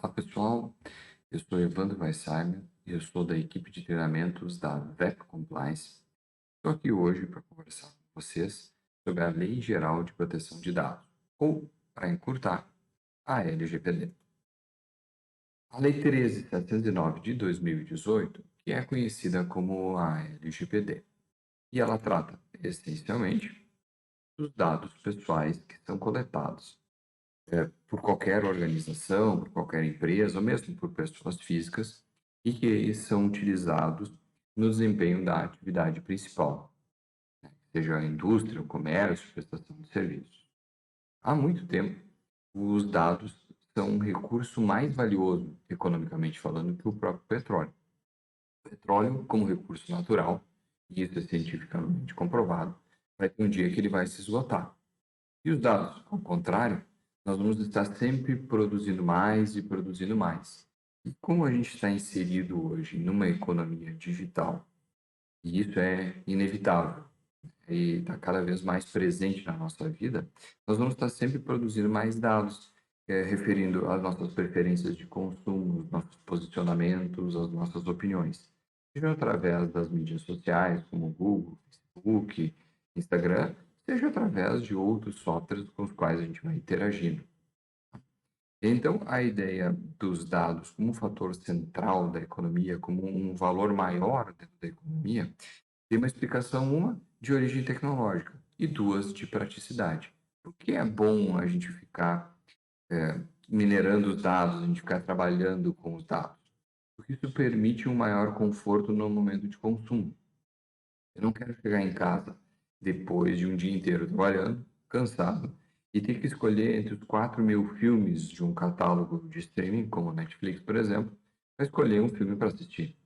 Olá pessoal, eu sou Evandro Weissheimer e eu sou da equipe de treinamentos da VEP Compliance. Estou aqui hoje para conversar com vocês sobre a Lei Geral de Proteção de Dados, ou, para encurtar, a LGPD. A Lei 13.709 de 2018, que é conhecida como a LGPD, e ela trata, essencialmente, dos dados pessoais que são coletados por qualquer organização, por qualquer empresa, ou mesmo por pessoas físicas, e que são utilizados no desempenho da atividade principal, seja a indústria, o comércio, prestação de serviços. Há muito tempo, os dados são um recurso mais valioso, economicamente falando, que o próprio petróleo. O petróleo, como recurso natural, e isso é cientificamente comprovado, vai ter um dia que ele vai se esgotar. E os dados, ao contrário, nós vamos estar sempre produzindo mais e produzindo mais. E como a gente está inserido hoje numa economia digital, e isso é inevitável, e está cada vez mais presente na nossa vida, nós vamos estar sempre produzindo mais dados, referindo às nossas preferências de consumo, os nossos posicionamentos, as nossas opiniões. Seja através das mídias sociais, como Google, Facebook, Instagram, seja através de outros softwares com os quais a gente vai interagindo. Então, a ideia dos dados como um fator central da economia, como um valor maior dentro da economia, tem uma explicação, uma de origem tecnológica e duas de praticidade. Por que é bom a gente ficar minerando os dados, a gente ficar trabalhando com os dados? Porque isso permite um maior conforto no momento de consumo. Eu não quero chegar em casa depois de um dia inteiro trabalhando, cansado, e ter que escolher entre os 4.000 filmes de um catálogo de streaming, como a Netflix, por exemplo, para escolher um filme para assistir.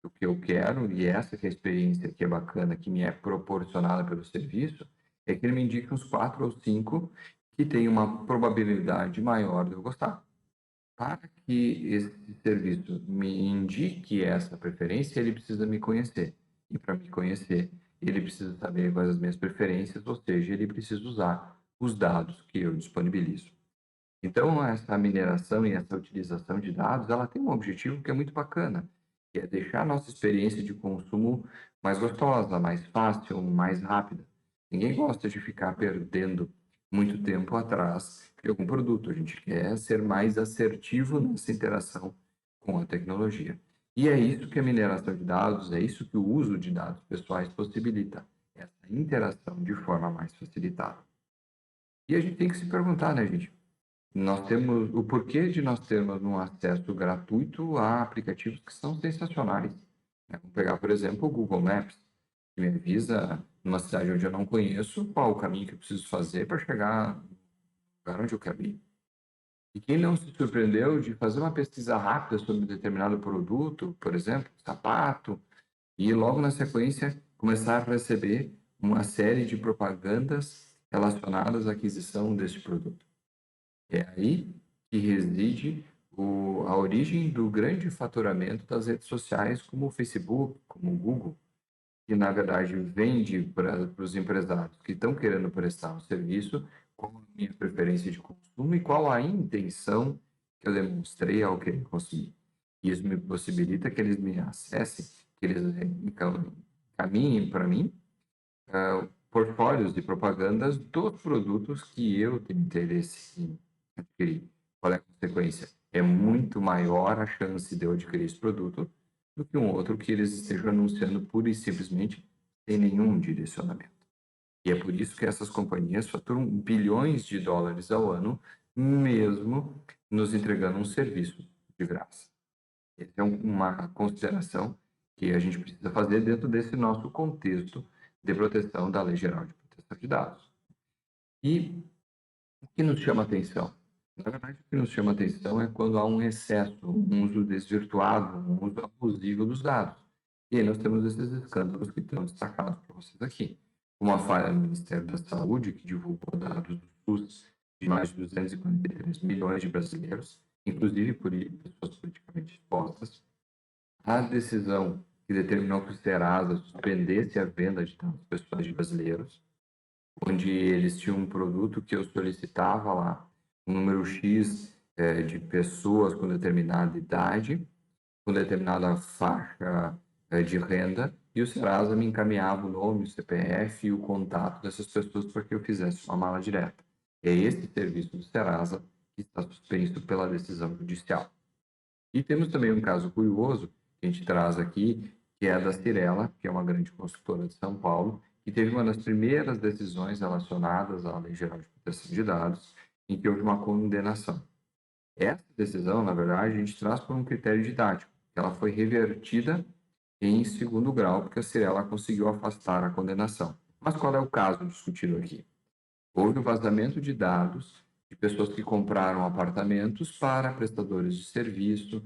O que eu quero, e essa que é a experiência que é bacana, que me é proporcionada pelo serviço, é que ele me indique uns 4 ou 5 que tem uma probabilidade maior de eu gostar. Para que esse serviço me indique essa preferência, ele precisa me conhecer. E para me conhecer, ele precisa saber quais as minhas preferências, ou seja, ele precisa usar os dados que eu disponibilizo. Então, essa mineração e essa utilização de dados, ela tem um objetivo que é muito bacana, que é deixar a nossa experiência de consumo mais gostosa, mais fácil, mais rápida. Ninguém gosta de ficar perdendo muito tempo atrás de algum produto. A gente quer ser mais assertivo nessa interação com a tecnologia. E é isso que a mineração de dados, é isso que o uso de dados pessoais possibilita, essa interação de forma mais facilitada. E a gente tem que se perguntar, né, gente? Nós temos o porquê de nós termos um acesso gratuito a aplicativos que são sensacionais, né? Vamos pegar, por exemplo, o Google Maps, que me avisa numa cidade onde eu não conheço qual o caminho que eu preciso fazer para chegar no lugar onde eu quero ir. E quem não se surpreendeu de fazer uma pesquisa rápida sobre um determinado produto, por exemplo, sapato, e logo na sequência começar a receber uma série de propagandas relacionadas à aquisição deste produto. É aí que reside a origem do grande faturamento das redes sociais, como o Facebook, como o Google, que na verdade vende para os empresários que estão querendo prestar um serviço, qual a minha preferência de consumo e qual a intenção que eu demonstrei ao querer consumir. Isso me possibilita que eles me acessem, que eles encaminhem para mim portfólios de propagandas dos produtos que eu tenho interesse em adquirir. Qual é a consequência? É muito maior a chance de eu adquirir esse produto do que um outro que eles estejam anunciando pura e simplesmente sem nenhum direcionamento. E é por isso que essas companhias faturam bilhões de dólares ao ano, mesmo nos entregando um serviço de graça. Essa é uma consideração que a gente precisa fazer dentro desse nosso contexto de proteção da Lei Geral de Proteção de Dados. E o que nos chama atenção? Na verdade, o que nos chama atenção é quando há um excesso, um uso desvirtuado, um uso abusivo dos dados. E aí nós temos esses escândalos que estão destacados para vocês aqui. Uma falha no Ministério da Saúde, que divulgou dados do SUS de mais de 243 milhões de brasileiros, inclusive por pessoas politicamente expostas. A decisão que determinou que o Serasa suspendesse a venda de dados pessoais de brasileiros, onde eles tinham um produto que eu solicitava lá, um número X, de pessoas com determinada idade, com determinada faixa de renda, e o Serasa me encaminhava o nome, o CPF e o contato dessas pessoas para que eu fizesse uma mala direta. É esse serviço do Serasa que está suspenso pela decisão judicial. E temos também um caso curioso que a gente traz aqui, que é a da Cirela, que é uma grande consultora de São Paulo, que teve uma das primeiras decisões relacionadas à Lei Geral de Proteção de Dados, em que houve uma condenação. Essa decisão, na verdade, a gente traz por um critério didático. Ela foi revertida em segundo grau, porque a Cirela conseguiu afastar a condenação. Mas qual é o caso discutido aqui? Houve o vazamento de dados de pessoas que compraram apartamentos para prestadores de serviço,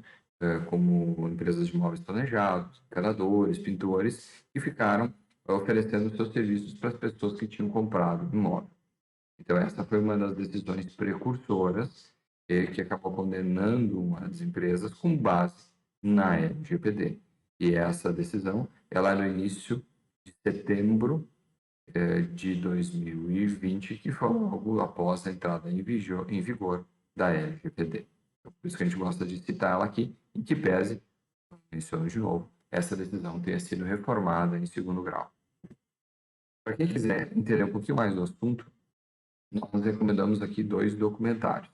como empresas de imóveis planejados, encanadores, pintores, que ficaram oferecendo seus serviços para as pessoas que tinham comprado imóvel. Então, essa foi uma das decisões precursoras que acabou condenando as empresas com base na LGPD. E essa decisão, ela é no início de setembro de 2020, que foi logo após a entrada em vigor da LGPD. Então, por isso que a gente gosta de citar ela aqui, em que pese, menciono de novo, essa decisão tenha sido reformada em segundo grau. Para quem quiser entender um pouquinho mais do assunto, nós recomendamos aqui 2 documentários.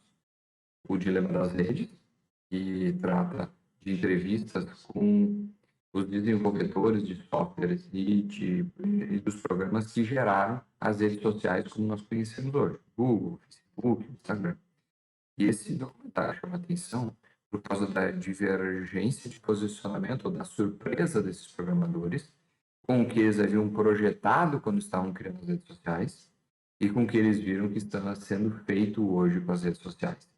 O Dilema das Redes, que trata de entrevistas com os desenvolvedores de softwares e dos programas que geraram as redes sociais como nós conhecemos hoje, Google, Facebook, Instagram. E esse documentário chama atenção por causa da divergência de posicionamento ou da surpresa desses programadores com o que eles haviam projetado quando estavam criando as redes sociais e com o que eles viram que estava sendo feito hoje com as redes sociais.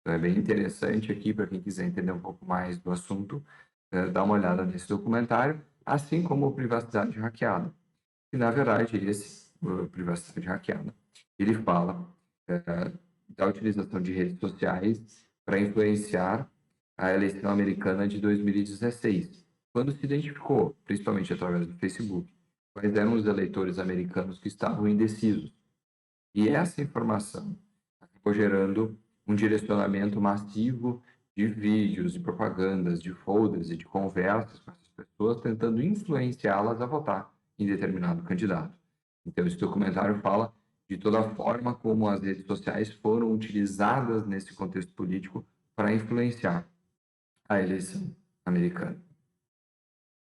Então, é bem interessante aqui para quem quiser entender um pouco mais do assunto, dar uma olhada nesse documentário, assim como o Privacidade Hackeada. E, na verdade, esse, Privacidade Hackeada, ele fala da utilização de redes sociais para influenciar a eleição americana de 2016, quando se identificou, principalmente através do Facebook, quais eram os eleitores americanos que estavam indecisos. E essa informação acabou gerando um direcionamento massivo de vídeos, de propagandas, de folders e de conversas com essas pessoas, tentando influenciá-las a votar em determinado candidato. Então, esse documentário fala de toda a forma como as redes sociais foram utilizadas nesse contexto político para influenciar a eleição americana.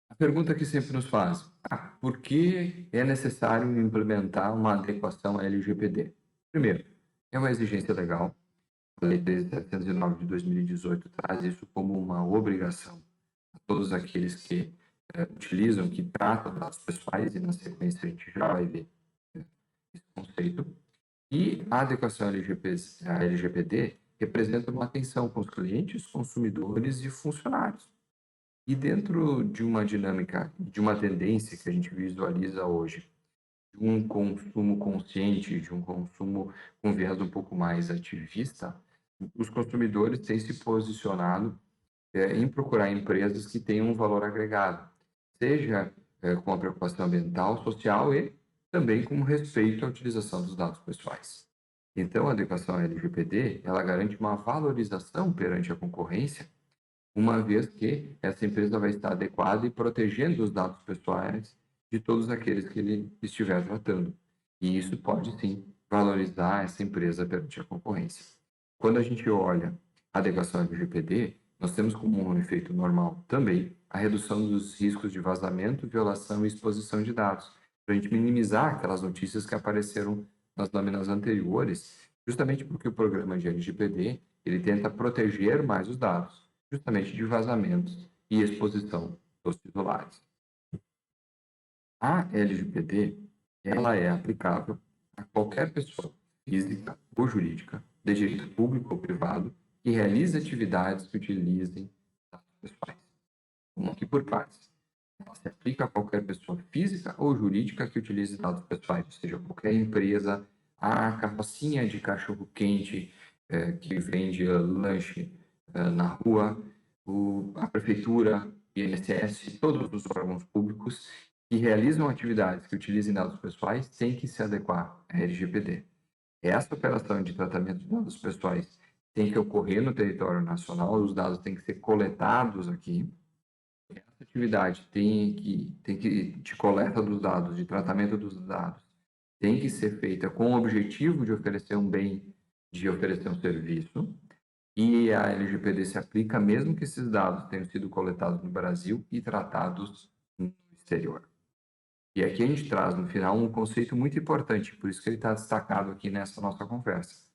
A pergunta que sempre nos faz: por que é necessário implementar uma adequação à LGPD? Primeiro, é uma exigência legal. A Lei 13.709 de 2018 traz isso como uma obrigação a todos aqueles que utilizam, que tratam dados pessoais, e na sequência a gente já vai ver esse conceito. E a adequação à LGPD representa uma atenção com os clientes, consumidores e funcionários. E dentro de uma dinâmica, de uma tendência que a gente visualiza hoje, de um consumo consciente, de um consumo com viés um pouco mais ativista, os consumidores têm se posicionado em procurar empresas que tenham um valor agregado, seja com a preocupação ambiental, social e também com respeito à utilização dos dados pessoais. Então, a adequação à LGPD, ela garante uma valorização perante a concorrência, uma vez que essa empresa vai estar adequada e protegendo os dados pessoais de todos aqueles que ele estiver tratando. E isso pode, sim, valorizar essa empresa perante a concorrência. Quando a gente olha a adequação ao LGPD, nós temos como um efeito normal também a redução dos riscos de vazamento, violação e exposição de dados, para a gente minimizar aquelas notícias que apareceram nas lâminas anteriores, justamente porque o programa de LGPD ele tenta proteger mais os dados, justamente de vazamentos e exposição dos titulares. A LGPD ela é aplicável a qualquer pessoa, física ou jurídica, de direito público ou privado, que realize atividades que utilizem dados pessoais. Vamos aqui por partes. Ela se aplica a qualquer pessoa física ou jurídica que utilize dados pessoais, ou seja, qualquer empresa, a carrocinha de cachorro-quente que vende lanche na rua, a prefeitura, INSS, todos os órgãos públicos que realizam atividades que utilizem dados pessoais têm que se adequar à LGPD. Essa operação de tratamento de dados pessoais tem que ocorrer no território nacional, os dados têm que ser coletados aqui. Essa atividade de coleta dos dados, de tratamento dos dados, tem que ser feita com o objetivo de oferecer um bem, de oferecer um serviço, e a LGPD se aplica mesmo que esses dados tenham sido coletados no Brasil e tratados no exterior. E aqui a gente traz, no final, um conceito muito importante, por isso que ele está destacado aqui nessa nossa conversa.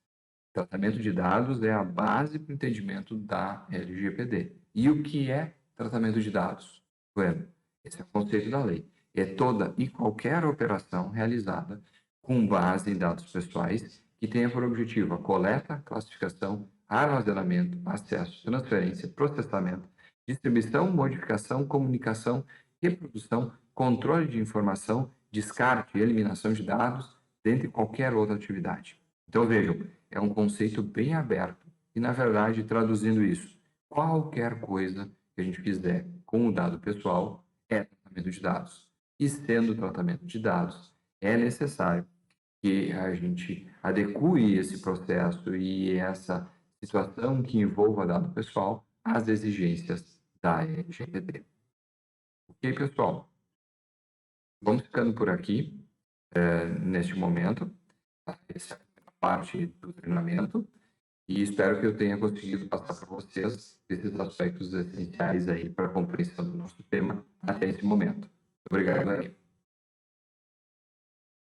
Tratamento de dados é a base para o entendimento da LGPD. E o que é tratamento de dados? Bueno, esse é o conceito da lei. É toda e qualquer operação realizada com base em dados pessoais que tenha por objetivo a coleta, classificação, armazenamento, acesso, transferência, processamento, distribuição, modificação, comunicação, reprodução, controle de informação, descarte e eliminação de dados, dentre qualquer outra atividade. Então, vejam, é um conceito bem aberto e, na verdade, traduzindo isso, qualquer coisa que a gente fizer com o dado pessoal é tratamento de dados. E sendo tratamento de dados, é necessário que a gente adeque esse processo e essa situação que envolva dado pessoal às exigências da LGPD. Ok, pessoal? Vamos ficando por aqui, neste momento. Essa é a parte do treinamento. E espero que eu tenha conseguido passar para vocês esses aspectos essenciais aí para a compreensão do nosso tema até esse momento. Obrigado, Dani.